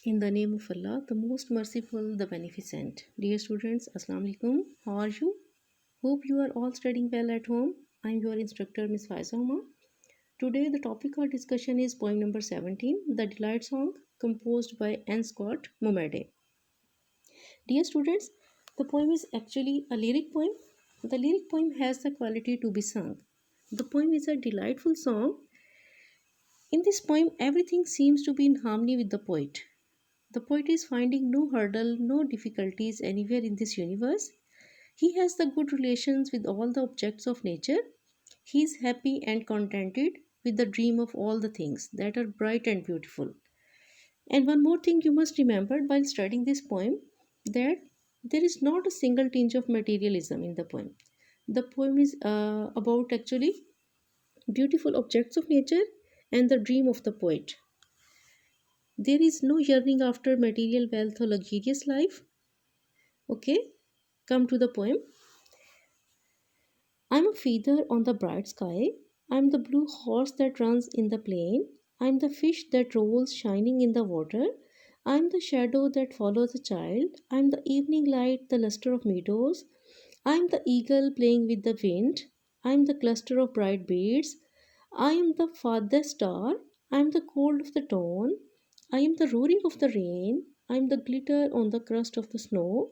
In the name of Allah, the most merciful, the beneficent. Dear students, Assalamu alaikum. How are you? Hope you are all studying well at home. I am your instructor, Miss Faisama. Today, the topic of discussion is poem number 17, The Delight Song, composed by N. Scott Momede. Dear students, the poem is actually a lyric poem. The lyric poem has the quality to be sung. The poem is a delightful song. In this poem, everything seems to be in harmony with the poet. The poet is finding no hurdle, no difficulties anywhere in this universe. He has the good relations with all the objects of nature. He is happy and contented with the dream of all the things that are bright and beautiful. And one more thing you must remember while studying this poem, that there is not a single tinge of materialism in the poem. The poem is about actually beautiful objects of nature and the dream of the poet. There is no yearning after material wealth or luxurious life. Okay, come to the poem. I'm a feather on the bright sky. I'm the blue horse that runs in the plain. I'm the fish that rolls shining in the water. I'm the shadow that follows a child. I'm the evening light, the luster of meadows. I'm the eagle playing with the wind. I'm the cluster of bright beads. I am the farthest star. I am the cold of the dawn. I am the roaring of the rain. I am the glitter on the crust of the snow.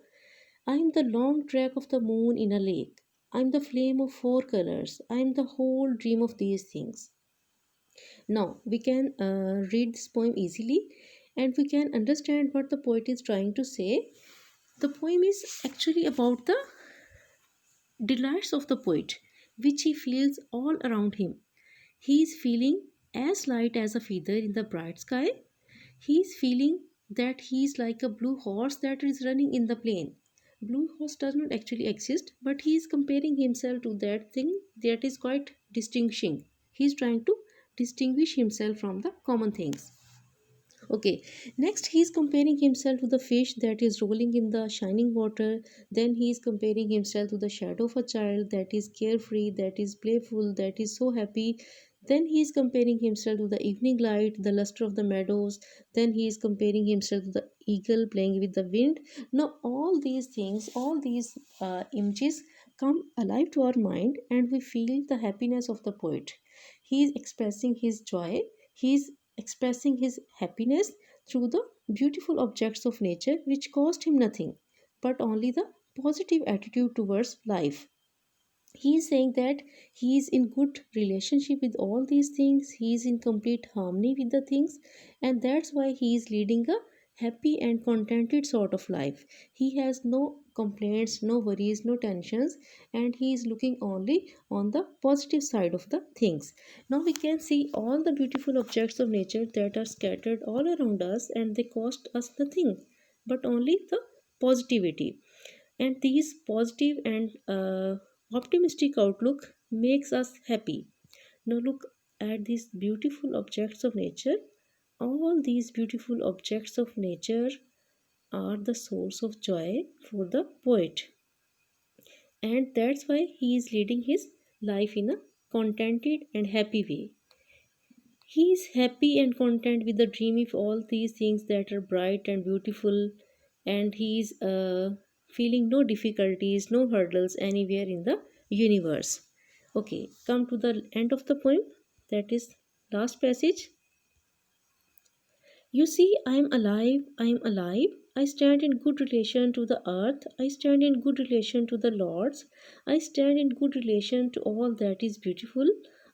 I am the long track of the moon in a lake. I am the flame of four colors. I am the whole dream of these things. Now, we can read this poem easily and we can understand what the poet is trying to say. The poem is actually about the delights of the poet, which he feels all around him. He is feeling as light as a feather in the bright sky. He is feeling that he is like a blue horse that is running in the plain. Blue horse does not actually exist, but he is comparing himself to that thing that is quite distinguishing. He is trying to distinguish himself from the common things. Okay, next he is comparing himself to the fish that is rolling in the shining water. Then he is comparing himself to the shadow of a child that is carefree, that is playful, that is so happy. Then he is comparing himself to the evening light, the luster of the meadows. Then he is comparing himself to the eagle playing with the wind. Now, all these things, all these images come alive to our mind, and we feel the happiness of the poet. He is expressing his joy. He is expressing his happiness through the beautiful objects of nature which cost him nothing but only the positive attitude towards life. He is saying that he is in good relationship with all these things, he is in complete harmony with the things, and that's why he is leading a happy and contented sort of life. He has no complaints, no worries, no tensions, and he is looking only on the positive side of the things. Now we can see all the beautiful objects of nature that are scattered all around us, and they cost us nothing but only the positivity. And these positive and optimistic outlook makes us happy. Now look at these beautiful objects of nature. All these beautiful objects of nature are the source of joy for the poet, and that's why he is leading his life in a contented and happy way. He is happy and content with the dream of all these things that are bright and beautiful, and he is feeling no difficulties, no hurdles anywhere in the universe. Okay, come to the end of the poem, that is last passage. You see, I am alive, I am alive. I stand in good relation to the earth. I stand in good relation to the lords. I stand in good relation to all that is beautiful.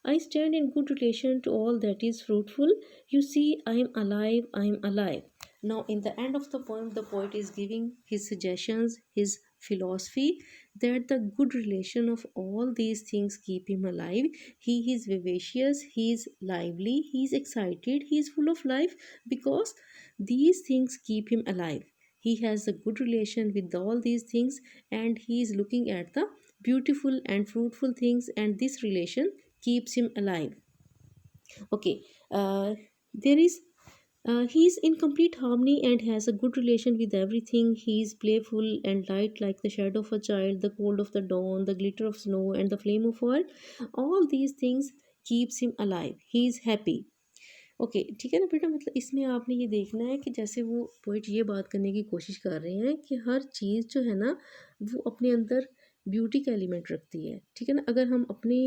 I stand in good relation to all that is fruitful. You see, I am alive, I am alive. Now, in the end of the poem, the poet is giving his suggestions, his philosophy that the good relation of all these things keep him alive. He is vivacious, he is lively, he is excited, he is full of life because these things keep him alive. He has a good relation with all these things, and he is looking at the beautiful and fruitful things, and this relation keeps him alive. Okay, there is he is in complete harmony and has a good relation with everything. He is playful and light like the shadow of a child, the cold of the dawn, the glitter of snow, and the flame of fire. All these things keeps him alive. He is happy. Okay, ठीक है ना बेटा, मतलब इसमें आपने ये देखना है कि जैसे वो पोइट ये बात करने की कोशिश कर रहे हैं कि हर चीज़ जो है ना वो अपने अंदर ब्यूटी का एलिमेंट रखती है, ठीक है ना। अगर हम अपनी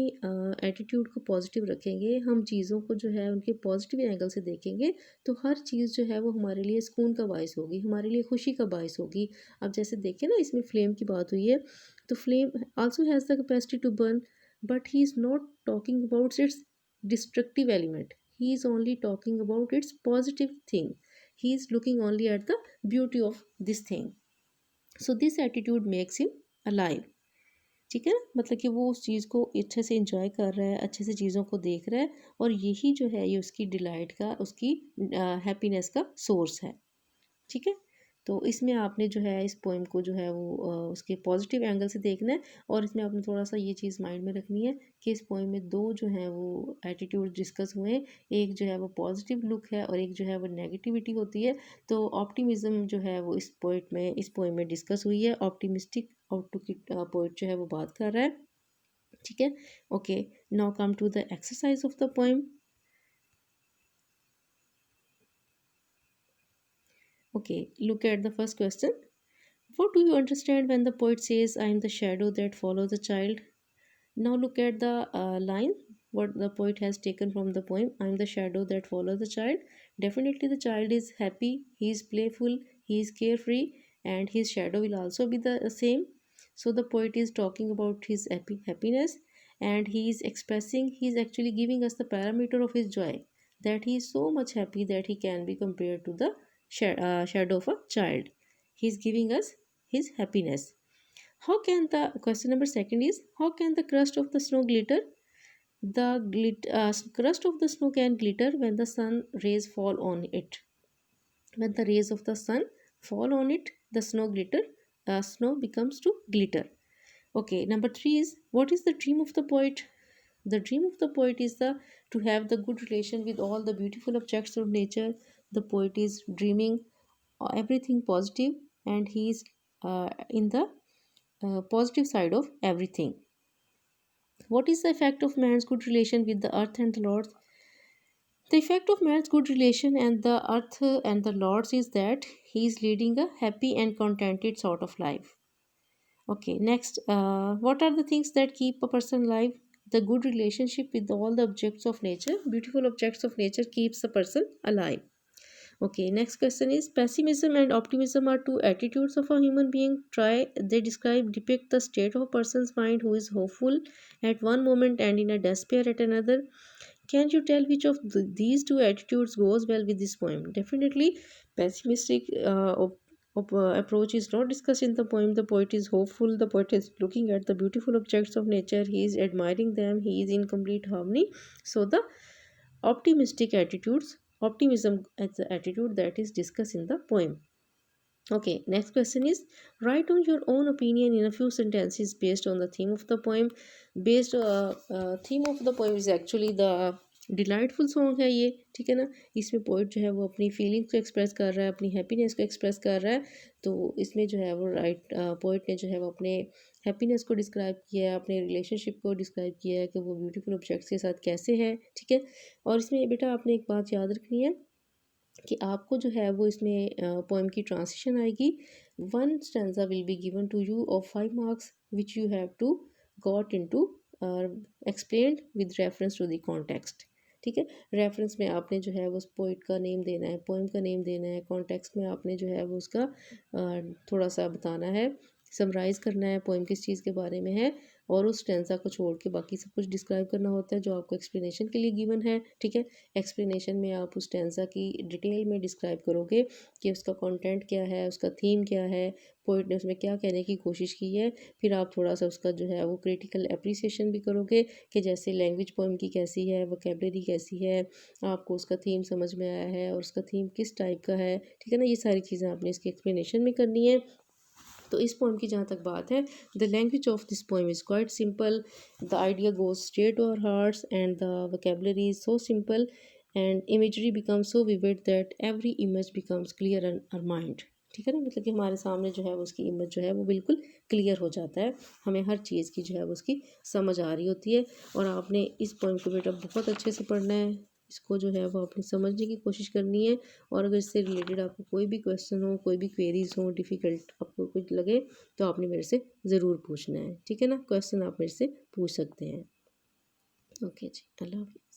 एटीट्यूड को पॉजिटिव रखेंगे, हम चीज़ों को जो है उनके पॉजिटिव एंगल से देखेंगे, तो हर चीज़ जो है वो हमारे लिए सुकून का बायस होगी, हमारे लिए खुशी का बायस होगी। अब जैसे देखें ना, इसमें फ्लेम की बात हुई है, तो flame also has the capacity to burn, but he is not talking about its destructive element. He is only talking about its positive thing. He is looking only at the beauty of this thing. So this attitude makes him alive. ठीक है ना, मतलब कि वो उस चीज़ को अच्छे से इंजॉय कर रहा है, अच्छे से चीज़ों को देख रहा है, और यही जो है ये उसकी डिलाइट का, उसकी हैप्पीनेस का सोर्स है। ठीक है, तो इसमें आपने जो है इस पोइम को जो है वो उसके पॉजिटिव एंगल से देखना है, और इसमें आपने थोड़ा सा ये चीज़ माइंड में रखनी है कि इस पोइम में दो जो हैं वो एटीट्यूड डिस्कस हुए हैं। एक जो है वो पॉजिटिव लुक है और एक जो है वो नेगेटिविटी होती है। तो ऑप्टिमिज्म जो है वो इस पोइम में डिस्कस हुई है। ऑप्टिमिस्टिक आउटलुक की पोइट जो है वो बात कर रहा है। ठीक है, okay, now come to the exercise of the poem. Okay, look at the first question. What do you understand when the poet says, I am the shadow that follows the child? Now look at the line, what the poet has taken from the poem, I am the shadow that follows the child. Definitely the child is happy, he is playful, he is carefree, and his shadow will also be the same. So the poet is talking about his happiness, and he is expressing, he is actually giving us the parameter of his joy, that he is so much happy that he can be compared to the shadow of a child. He is giving us his happiness. How can the question number second is, how can the crust of the snow glitter? The crust of the snow can glitter when the sun rays fall on it. When the rays of the sun fall on it, the snow becomes to glitter. Okay, number three is, what is the dream of the poet? The dream of the poet is the to have the good relation with all the beautiful objects of nature. The poet is dreaming everything positive, and he is in the positive side of everything. What is the effect of man's good relation with the earth and the Lord? The effect of man's good relation and the earth and the Lord's is that he is leading a happy and contented sort of life. Okay, next, what are the things that keep a person alive? The good relationship with all the objects of nature, beautiful objects of nature, keeps a person alive. Okay, next question is, pessimism and optimism are two attitudes of a human being. Depict the state of a person's mind who is hopeful at one moment and in a despair at another. Can you tell which of these two attitudes goes well with this poem? Definitely, pessimistic approach is not discussed in the poem. The poet is hopeful. The poet is looking at the beautiful objects of nature. He is admiring them. He is in complete harmony. So the optimism as the attitude that is discussed in the poem. Okay, next question is, write on your own opinion in a few sentences based on the theme of the poem. Theme of the poem is actually the delightful song है ये, ठीक है ना। इसमें poet जो है वो अपनी फीलिंग्स को एक्सप्रेस कर रहा है, अपनी हैप्पीनेस को एक्सप्रेस कर रहा है। तो इसमें जो है वो पोइट ने जो है वो अपने हैप्पीनेस को डिस्क्राइब किया है, अपने रिलेशनशिप को डिस्क्राइब किया है कि वो ब्यूटीफुल ऑब्जेक्ट्स के साथ कैसे है, ठीक है। और इसमें बेटा आपने एक बात याद रखनी है कि आपको जो है वो इसमें पोएम की ट्रांसलेशन आएगी। One stanza will be given to you of 5 marks which you have to got into explained with reference to the context, ठीक है। रेफरेंस में आपने जो है वो उस पोइट का नेम देना है, पोएम का नेम देना है। कॉन्टेक्स्ट में आपने जो है वो उसका थोड़ा सा बताना है, समराइज़ करना है पोएम किस चीज़ के बारे में है, और उस स्टैंजा को छोड़ के बाकी सब कुछ डिस्क्राइब करना होता है जो आपको एक्सप्लेनेशन के लिए गिवन है, ठीक है। एक्सप्लेनेशन में आप उस स्टैंजा की डिटेल में डिस्क्राइब करोगे कि उसका कंटेंट क्या है, उसका थीम क्या है, पोइट ने उसमें क्या कहने की कोशिश की है। फिर आप थोड़ा सा उसका जो है वो क्रिटिकल एप्रिसिएशन भी करोगे कि जैसे लैंग्वेज पोएम की कैसी है, वोकैबलरी कैसी है, आपको उसका थीम समझ में आया है और उसका थीम किस टाइप का है, ठीक है ना। ये सारी चीज़ें आपने इसकी एक्सप्लेनेशन में करनी है। तो इस पोएम की जहाँ तक बात है, the language of this poem is quite simple, the idea goes straight to our hearts and the vocabulary is so simple and imagery becomes so vivid that every image becomes clear in our mind, ठीक है ना। मतलब कि हमारे सामने जो है वो उसकी इमेज जो है वो बिल्कुल क्लियर हो जाता है, हमें हर चीज़ की जो है वो उसकी समझ आ रही होती है। और आपने इस पोएम को बेटा बहुत अच्छे से पढ़ना है, इसको जो है वो आपने समझने की कोशिश करनी है। और अगर इससे रिलेटेड आपको कोई भी क्वेश्चन हो, कोई भी क्वेरीज हो, डिफ़िकल्ट आपको कुछ लगे तो आपने मेरे से ज़रूर पूछना है, ठीक है ना। क्वेश्चन आप मेरे से पूछ सकते हैं। ओके जी, अल्लाह हाफ़िज़।